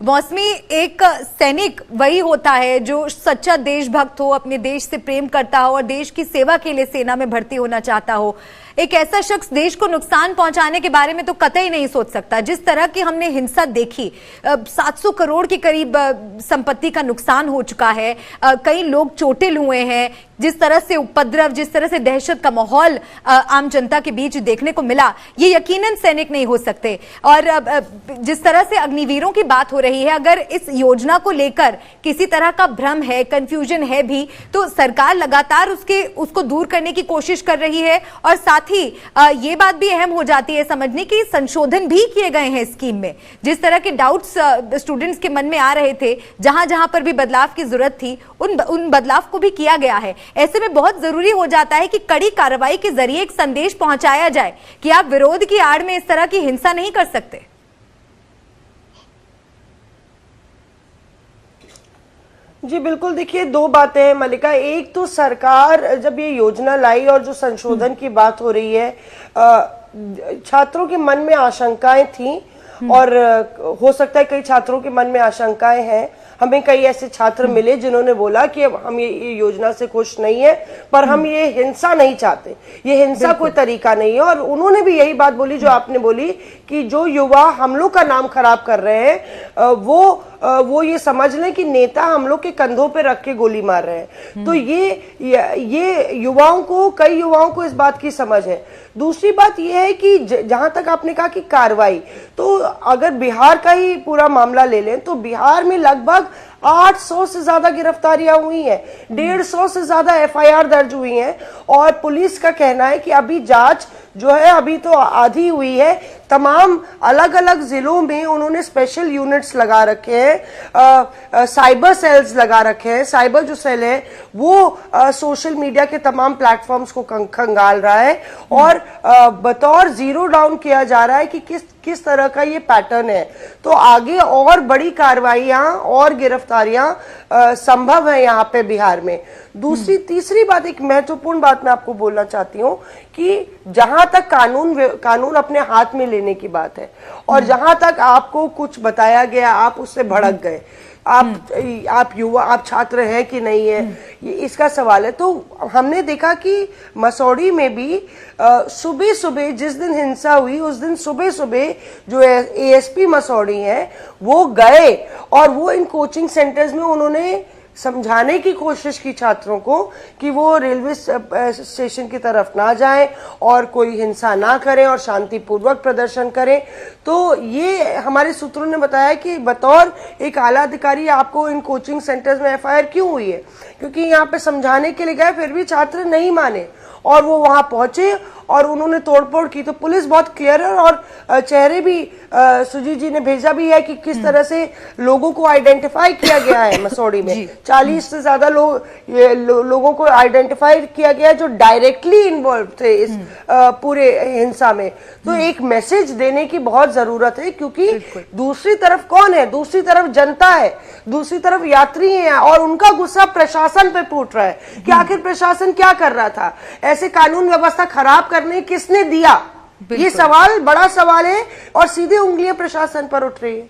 मौसमी, एक सैनिक वही होता है जो सच्चा देशभक्त हो, अपने देश से प्रेम करता हो और देश की सेवा के लिए सेना में भर्ती होना चाहता हो। एक ऐसा शख्स देश को नुकसान पहुंचाने के बारे में तो कतई नहीं सोच सकता। जिस तरह की हमने हिंसा देखी, 700 करोड़ के करीब संपत्ति का नुकसान हो चुका है, कई लोग चोटिल हुए हैं, जिस तरह से उपद्रव, जिस तरह से दहशत का माहौल आम जनता के बीच देखने को मिला, ये यकीनन सैनिक नहीं हो सकते। और जिस तरह से अग्निवीरों की बात हो रही है, अगर इस योजना को लेकर किसी तरह का भ्रम है, कंफ्यूजन है भी, तो सरकार लगातार उसको दूर करने की कोशिश कर रही है। और साथ ही ये बात भी अहम हो जाती है समझने की, संशोधन भी किए गए हैं स्कीम में। जिस तरह के डाउट्स स्टूडेंट्स के मन में आ रहे थे, जहां जहां पर भी बदलाव की जरूरत थी, उन बदलाव को भी किया गया है। ऐसे में बहुत जरूरी हो जाता है कि कड़ी कार्रवाई के जरिए एक संदेश पहुंचाया जाए कि आप विरोध की आड़ में इस तरह की हिंसा नहीं कर सकते। जी बिल्कुल, देखिए दो बातें हैं मलिका। एक तो सरकार जब ये योजना लाई और जो संशोधन की बात हो रही है, छात्रों के मन में आशंकाएं थी और हो सकता है कई छात्रों के मन में आशंकाएं हैं। हमें कई ऐसे छात्र मिले जिन्होंने बोला कि हम ये योजना से खुश नहीं है, पर हम ये हिंसा नहीं चाहते, ये हिंसा कोई तरीका नहीं है। और उन्होंने भी यही बात बोली जो आपने बोली कि जो युवा हम लोग का नाम खराब कर रहे हैं, वो ये समझ लें कि नेता हम लोग के कंधों पे रख के गोली मार रहे हैं। तो ये युवाओं को, कई युवाओं को इस बात की समझ है। दूसरी बात यह है कि जहां तक आपने कहा कि कार्रवाई, तो अगर बिहार का ही पूरा मामला ले लें तो बिहार में लगभग 800 से ज्यादा गिरफ्तारियां हुई हैं, 150 से ज्यादा एफआईआर दर्ज हुई हैं। और पुलिस का कहना है कि अभी जांच जो है अभी तो आधी हुई है। तमाम अलग अलग जिलों में उन्होंने स्पेशल यूनिट्स लगा रखे हैं, साइबर सेल्स लगा रखे हैं। साइबर जो सेल है वो सोशल मीडिया के तमाम प्लेटफॉर्म्स को खंगाल रहा है और बतौर जीरो डाउन किया जा रहा है कि किस तरह का ये पैटर्न है। तो आगे और बड़ी कार्रवाइयां और गिरफ्तारियां संभव है यहाँ पे बिहार में। तीसरी बात, एक महत्वपूर्ण बात मैं आपको बोलना चाहती हूँ कि जहां तक कानून अपने हाथ में लेने की बात है और जहां तक आपको कुछ बताया गया, आप उससे भड़क गए, आप युवा, आप छात्र हैं कि नहीं है, ये इसका सवाल है। तो हमने देखा कि मसौढ़ी में भी सुबह सुबह जिस दिन हिंसा हुई, उस दिन सुबह सुबह जो एएसपी मसौढ़ी हैं वो गए और वो इन कोचिंग सेंटर्स में उन्होंने समझाने की कोशिश की छात्रों को कि वो रेलवे स्टेशन की तरफ ना जाएं और कोई हिंसा ना करें और शांतिपूर्वक प्रदर्शन करें। तो ये हमारे सूत्रों ने बताया कि बतौर एक आला अधिकारी आपको इन कोचिंग सेंटर्स में एफआईआर क्यों हुई है, क्योंकि यहाँ पे समझाने के लिए गए, फिर भी छात्र नहीं माने और वो वहां पहुंचे और उन्होंने तोड़फोड़ की। तो पुलिस बहुत क्लियर है और चेहरे भी सुजीत जी ने भेजा भी है कि किस तरह से लोगों को आइडेंटिफाई किया गया है मसौढ़ी में। 40 से ज्यादा लोगों को आइडेंटिफाई किया गया जो डायरेक्टली इन्वॉल्व थे इस पूरे हिंसा में। तो एक मैसेज देने की बहुत जरूरत है, क्योंकि दूसरी तरफ कौन है? दूसरी तरफ जनता है, दूसरी तरफ यात्री हैं और उनका गुस्सा प्रशासन पे फूट रहा है कि आखिर प्रशासन क्या कर रहा था, ऐसे कानून व्यवस्था खराब करने किसने दिया? ये सवाल, बड़ा सवाल है और सीधे उंगलियां प्रशासन पर उठ रही है।